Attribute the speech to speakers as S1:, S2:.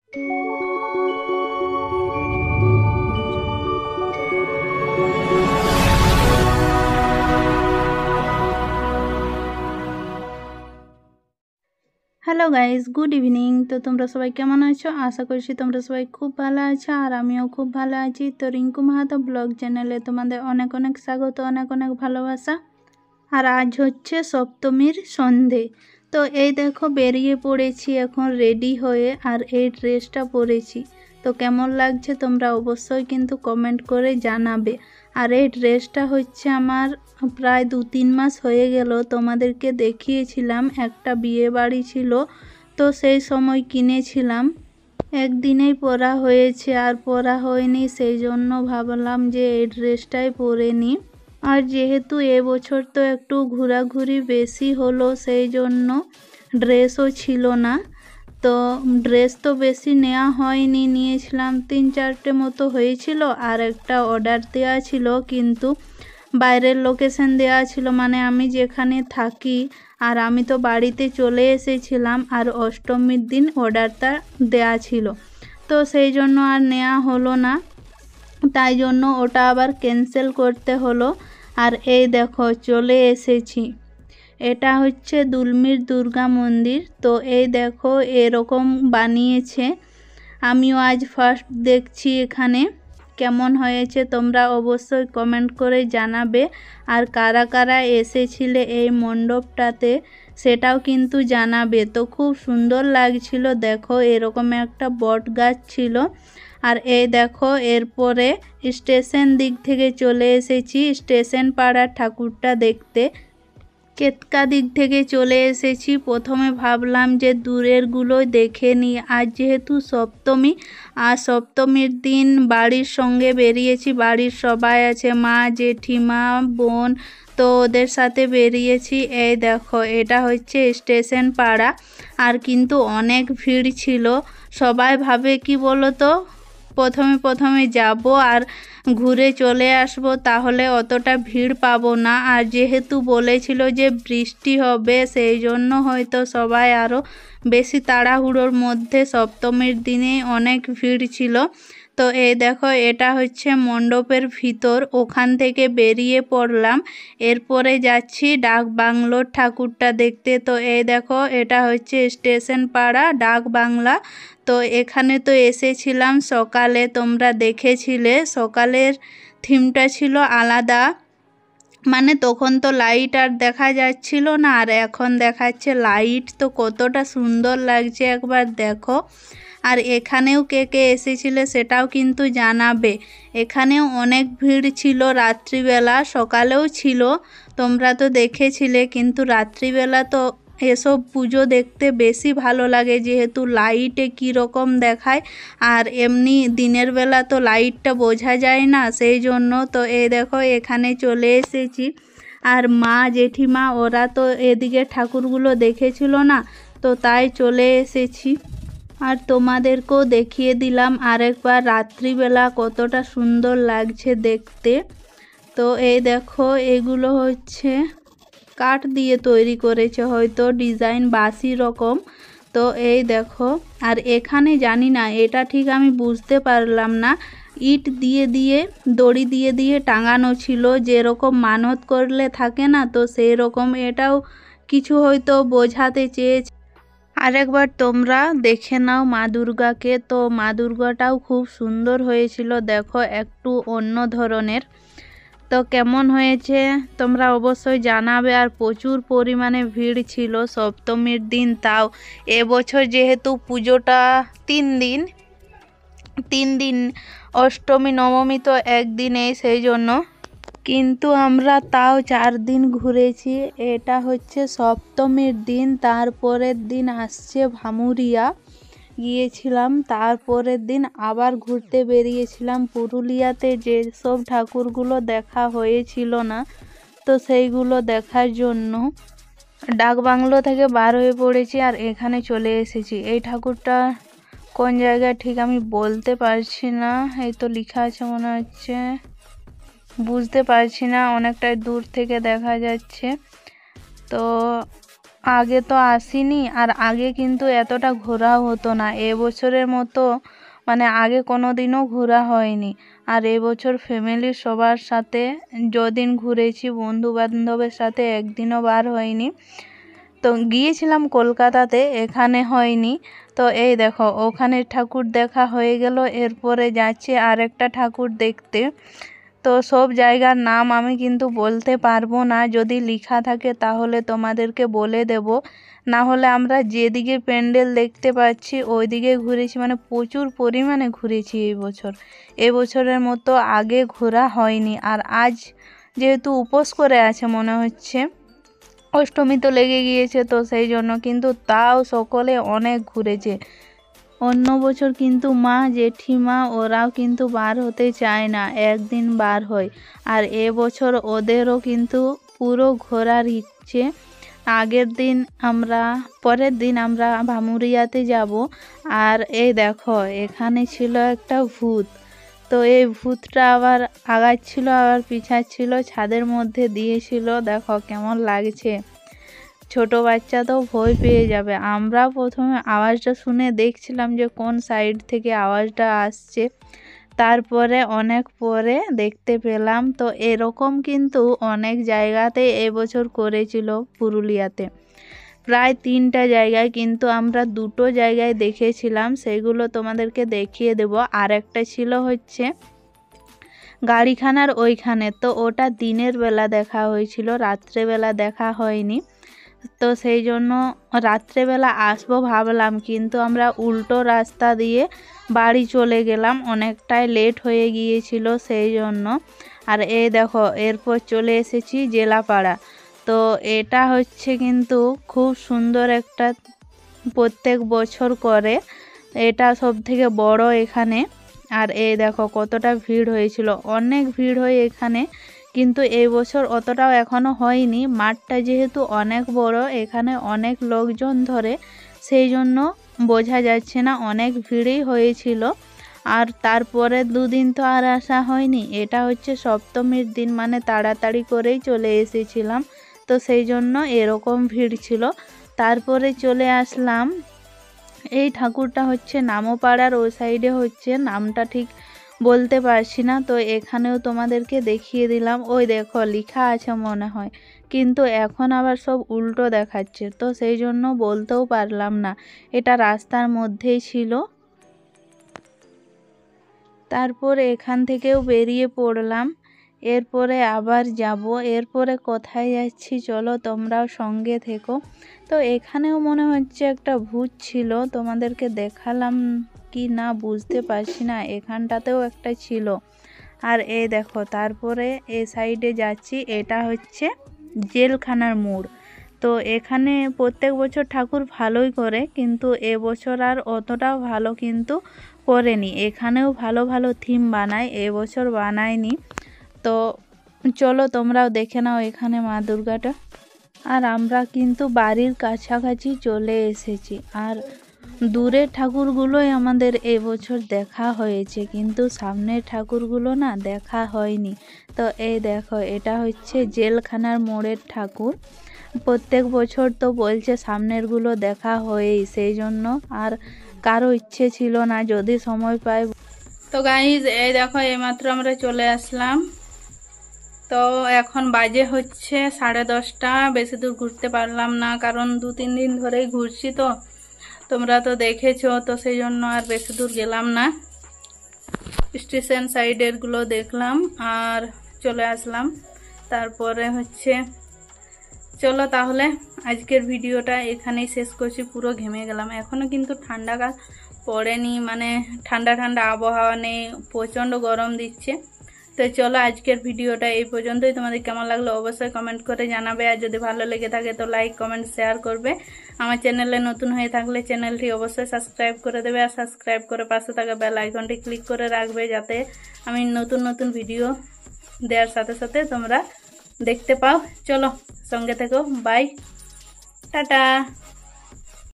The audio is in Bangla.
S1: Hello guys, good evening. তো তোমরা সবাই কেমন আছো? আশা করছি তোমরা সবাই খুব ভালো আছো, আর আমিও খুব ভালো আছি। তো রিঙ্কু মাহাতো ব্লগ চ্যানেলে তোমাদের অনেক অনেক স্বাগত, অনেক অনেক ভালোবাসা। আর আজ হচ্ছে সপ্তমীর সন্ধে। তো এই দেখো বেরিয়ে পড়েছি এখন রেডি হয়ে, আর এই ড্রেসটা পরেছি। তো কেমন লাগছে তোমরা অবশ্যই কিন্তু কমেন্ট করে জানাবে। আর এই ড্রেসটা হচ্ছে আমার প্রায় 2-3 মাস হয়ে গেল, তোমাদেরকে দেখিয়েছিলাম, একটা বিয়ে বাড়ি ছিল, তো সেই সময় কিনেছিলাম। একদিনেই পরা হয়েছে, আর পরা হয়নি, সেই জন্য ভাবলাম যে এই ড্রেসটাই পরে নিই। আর যেহেতু এবছর তো একটু ঘোরাঘুরি বেশি হলো, সেই জন্য ড্রেসও ছিল না। তো ড্রেস তো বেশি নেওয়া হয়নি, নিয়েছিলাম 3-4টে মতো হয়েছিল, আর একটা অর্ডার দেওয়া ছিল, কিন্তু বাইরের লোকেশন দেওয়া ছিল, মানে আমি যেখানে থাকি, আর আমি তো বাড়িতে চলে এসেছিলাম, আর অষ্টমীর দিন অর্ডারটা দেওয়া ছিল, তো সেই জন্য আর নেওয়া হলো না, তাই জন্য ওটা আবার ক্যান্সেল করতে হলো। আর এই দেখো চলে এসেছি, এটা হচ্ছে দুলমির দুর্গা মন্দির। তো এই দেখো এরকম বানিয়েছে, আমিও আজ ফার্স্ট দেখছি এখানে। কেমন হয়েছে তোমরা অবশ্যই কমেন্ট করে জানাবে। আর কারা কারা এসেছিলে এই মণ্ডপটাতে সেটাও কিন্তু জানাবে। তো খুব সুন্দর লাগছিল, দেখো এরকম একটা বট গাছ ছিল। আর এই দেখো এরপরে স্টেশন দিক থেকে চলে এসেছি স্টেশন পাড়ার ঠাকুরটা দেখতে। কেতকা দিক থেকে চলে এসেছি, প্রথমে ভাবলাম যে দূরেরগুলোই দেখে নিই, আজ যেহেতু সপ্তমী, আর সপ্তমীর দিন বাড়ির সঙ্গে বেরিয়েছি, বাড়ির সবাই আছে, মা, জেঠিমা, বোন, তো ওদের সাথে বেরিয়েছি। এই দেখো এটা হচ্ছে স্টেশন পাড়া, আর কিন্তু অনেক ভিড় ছিল। সবাই ভাবে কি বলো তো, প্রথমে যাব আর ঘুরে চলে আসব, তাহলে অতটা ভিড় পাবো না। আর যেহেতু বলেছিল যে বৃষ্টি হবে, সেই জন্য হয়তো সবাই আরও বেশি তাড়াহুড়োর মধ্যে, সপ্তমীর দিনে অনেক ভিড় ছিল। তো এই দেখো এটা হচ্ছে মণ্ডপের ভিতর, ওখান থেকে বেরিয়ে পড়লাম, এরপরে যাচ্ছি ডাক বাংলোর ঠাকুরটা দেখতে। তো এই দেখো এটা হচ্ছে স্টেশন পাড়া ডাক বাংলা। তো এখানে তো এসেছিলাম সকালে, তোমরা দেখেছিলে, সকালের থিমটা ছিল আলাদা, মানে তখন তো লাইট আর দেখা যাচ্ছিল না, আর এখন দেখাচ্ছে লাইট, তো কতটা সুন্দর লাগছে একবার দেখো। আর এখানেও কে কে এসেছিলে সেটাও কিন্তু জানাবে। এখানেও অনেক ভিড় ছিল রাত্রিবেলা, সকালেও ছিল, তোমরা তো দেখেছিলে, কিন্তু রাত্রিবেলা তো এসব পুজো দেখতে বেশি ভালো লাগে, যেহেতু লাইটে কীরকম দেখায়, আর এমনি দিনের বেলা তো লাইটটা বোঝা যায় না, সেই জন্য। তো এই দেখো এখানে চলে এসেছি, আর মা, জেঠিমা ওরা তো এদিকে ঠাকুরগুলো দেখেছিল না, তো তাই চলে এসেছি। আর তোমাদেরকেও দেখিয়ে দিলাম আরেকবার রাত্রিবেলা কতটা সুন্দর লাগছে দেখতে। তো এই দেখো এগুলো হচ্ছে কাঠ দিয়ে তৈরি করেছে, হয়তো ডিজাইন বাসি রকম। তো এই দেখো, আর এখানে জানি না, এটা ঠিক আমি বুঝতে পারলাম না, ইট দিয়ে দিয়ে দড়ি দিয়ে দিয়ে টাঙানো ছিল, যেরকম মানত করলে থাকে না, তো সেই রকম এটাও কিছু হয়তো বোঝাতে চেয়েছে। আরেকবার তোমরা দেখে নাও মা দুর্গাকে, তো মা দুর্গাটাও খুব সুন্দর হয়েছিল, দেখো একটু অন্য ধরনের। তো কেমন হয়েছে তোমরা অবশ্যই জানাবে। আর প্রচুর পরিমাণে ভিড় ছিল সপ্তমীর দিন, তাও এবছর যেহেতু পুজোটা 3 দিন, অষ্টমী নবমী তো একদিনেই, সেই জন্য, কিন্তু আমরা তাও 4 দিন ঘুরেছি। এটা হচ্ছে সপ্তমীর দিন, তারপরের দিন আসছে ভামুরিয়া গিয়েছিলাম, তারপরের দিন আবার ঘুরতে বেরিয়েছিলাম পুরুলিয়াতে, যেসব ঠাকুরগুলো দেখা হয়েছিল না, তো সেইগুলো দেখার জন্য ডাক বাংলো থেকে বার হয়ে পড়েছি, আর এখানে চলে এসেছি। এই ঠাকুরটা কোন জায়গায় ঠিক আমি বলতে পারছি না, এই তো লেখা আছে মনে হচ্ছে, বুঝতে পারছি না, অনেকটাই দূর থেকে দেখা যাচ্ছে। তো আগে তো আসিনি, আর আগে কিন্তু এতটা ঘোরাও হতো না এবছরের মতো, মানে আগে কোনো দিনও ঘোরা হয়নি। আর এবছর ফ্যামিলির সবার সাথে যদিন ঘুরেছি, বন্ধু বান্ধবের সাথে একদিনও বার হয়নি। তো গিয়েছিলাম কলকাতাতে, এখানে হয়নি। তো এই দেখো ওখানে ঠাকুর দেখা হয়ে গেল, এরপরে যাচ্ছি আরেকটা ঠাকুর দেখতে। তো সব জায়গার নাম আমি কিন্তু বলতে পারবো না, যদি লেখা থাকে তাহলে তোমাদেরকে বলে দেব। না হলে আমরা যেদিকে প্যান্ডেল দেখতে পাচ্ছি ওই দিকে ঘুরেছি, মানে প্রচুর পরিমাণে ঘুরেছি এই বছর। এবছরের মতো আগে ঘোরা হয়নি। আর আজ যেহেতু উপোস করে আছে মনে হচ্ছে, অষ্টমী তো লেগে গিয়েছে, তো সেই জন্য কিন্তু তাও সকলে অনেক ঘুরেছে। অন্য বছর কিন্তু মা জেঠিমা ওরাও কিন্তু বার হতে চায় না, একদিন বার হয়। আর এবছর ওদেরও কিন্তু পুরো ঘোরার ইচ্ছে। পরের দিন আমরা ভামুরিয়াতে যাব। আর এই দেখো এখানে ছিল একটা ভূত, তো এই ভূতটা আবার আগাচ্ছিল আবার পিছাচ্ছিল, ছাদের মধ্যে দিয়েছিল। দেখো কেমন লাগছে, ছোট বাচ্চা তো ভয় পেয়ে যাবে। আমরা প্রথমে আওয়াজটা শুনে দেখছিলাম যে কোন সাইড থেকে আওয়াজটা আসছে, তারপরে অনেক পরে দেখতে পেলাম। তো এরকম কিন্তু অনেক জায়গাতে এবছর করেছিল পুরুলিয়াতে, প্রায় 3টা জায়গায়, কিন্তু আমরা 2টো জায়গায় দেখেছিলাম, সেগুলো তোমাদেরকে দেখিয়ে দেব। আর একটা ছিল হচ্ছে গাড়িখানার ওইখানে, তো ওটা দিনের বেলা দেখা হয়েছিল, রাত্রেবেলা দেখা হয়নি। তো সেই জন্য রাত্রেবেলা আসবো ভাবলাম, কিন্তু আমরা উল্টো রাস্তা দিয়ে বাড়ি চলে গেলাম, অনেকটাই লেট হয়ে গিয়েছিল সেই জন্য। আর এই দেখো এরপর চলে এসেছি জেলাপাড়া। তো এটা হচ্ছে কিন্তু খুব সুন্দর একটা, প্রত্যেক বছর করে, এটা সব থেকে বড় এখানে। আর এই দেখো কতটা ভিড় হয়েছিল, অনেক ভিড় হয় এখানে, কিন্তু এই বছর অতটাও এখনও হয়নি। মাঠটা যেহেতু অনেক বড়, এখানে অনেক লোকজন ধরে, সেই জন্য বোঝা যাচ্ছে না, অনেক ভিড়ই হয়েছিল। আর তারপরে 2 দিন তো আর আসা হয়নি, এটা হচ্ছে সপ্তমীর দিন, মানে তাড়াতাড়ি করেই চলে এসেছিলাম, তো সেই জন্য এরকম ভিড় ছিল। তারপরে চলে আসলাম, এই ঠাকুরটা হচ্ছে নামপাড়ার ওই সাইডে হচ্ছে, নামটা ঠিক বলতে পারছি না। তো এখানেও তোমাদেরকে দেখিয়ে দিলাম, ওই দেখো লেখা আছে মনে হয়, কিন্তু এখন আবার সব উল্টো দেখাচ্ছে, তো সেই জন্য বলতেও পারলাম না। এটা রাস্তার মধ্যেই ছিল। তারপর এখান থেকেও বেরিয়ে পড়লাম, এরপরে আবার যাব। এরপরে কোথায় যাচ্ছি চলো তোমরাও সঙ্গে থেকো। তো এখানেও মনে হচ্ছে একটা ভূত ছিল, তোমাদেরকে দেখালাম কি না বুঝতে পারছি না, এখানটাতেও একটা ছিল। আর এই দেখো তারপরে এই সাইডে যাচ্ছি, এটা হচ্ছে জেলখানার মোড়। তো এখানে প্রত্যেক বছর ঠাকুর ভালোই করে, কিন্তু এবছর আর অতটাও ভালো কিন্তু করেনি। এখানেও ভালো ভালো থিম বানায়, এবছর বানায়নি। তো চলো তোমরাও দেখে নাও এখানে মা দুর্গাটা। আর আমরা কিন্তু বাড়ির কাছাকাছি চলে এসেছি, আর দূরের ঠাকুরগুলোই আমাদের এবছর দেখা হয়েছে, কিন্তু সামনের ঠাকুরগুলো না দেখা হয়নি। তো এই দেখো এটা হচ্ছে জেলখানার মোড়ের ঠাকুর। প্রত্যেক বছর তো বলছে সামনেরগুলো দেখা হয়েই, সেই জন্য আর কারো ইচ্ছে ছিল না, যদি সময় পাই। তো গাইজ এই দেখো এইমাত্র আমরা চলে আসলাম। তো এখন বাজে হচ্ছে 10:30, বেশি দূর ঘুরতে পারলাম না, কারণ 2-3 দিন ধরেই ঘুরছি, তো তোমরা তো দেখেছো, তো সেই জন্য আর বেশি দূর গেলাম না। স্টেশন সাইডের গুলো দেখলাম আর চলে আসলাম। তারপরে হচ্ছে চলো তাহলে আজকের ভিডিওটা এখানেই শেষ করছি। পুরো ঘেমে গেলাম, এখনো কিন্তু ঠান্ডা কাল পড়েনি, মানে ঠান্ডা ঠান্ডা আবহাওয়া নেই, প্রচণ্ড গরম দিচ্ছে। তো চলো আজকের ভিডিওটা এই পর্যন্তই। তোমাদের কেমন লাগলো অবশ্যই কমেন্ট করে জানাবে, আর যদি ভালো লেগে থাকে তো লাইক কমেন্ট শেয়ার করবে। আমার চ্যানেলে নতুন হয়ে থাকলে চ্যানেলটি অবশ্যই সাবস্ক্রাইব করে দেবে, আর সাবস্ক্রাইব করে পাশে থাকা বেল আইকনটি ক্লিক করে রাখবে, যাতে আমি নতুন নতুন ভিডিও দেওয়ার সাথে সাথে তোমরা দেখতে পাও। চলো সঙ্গে থেকো, বাই, টাটা।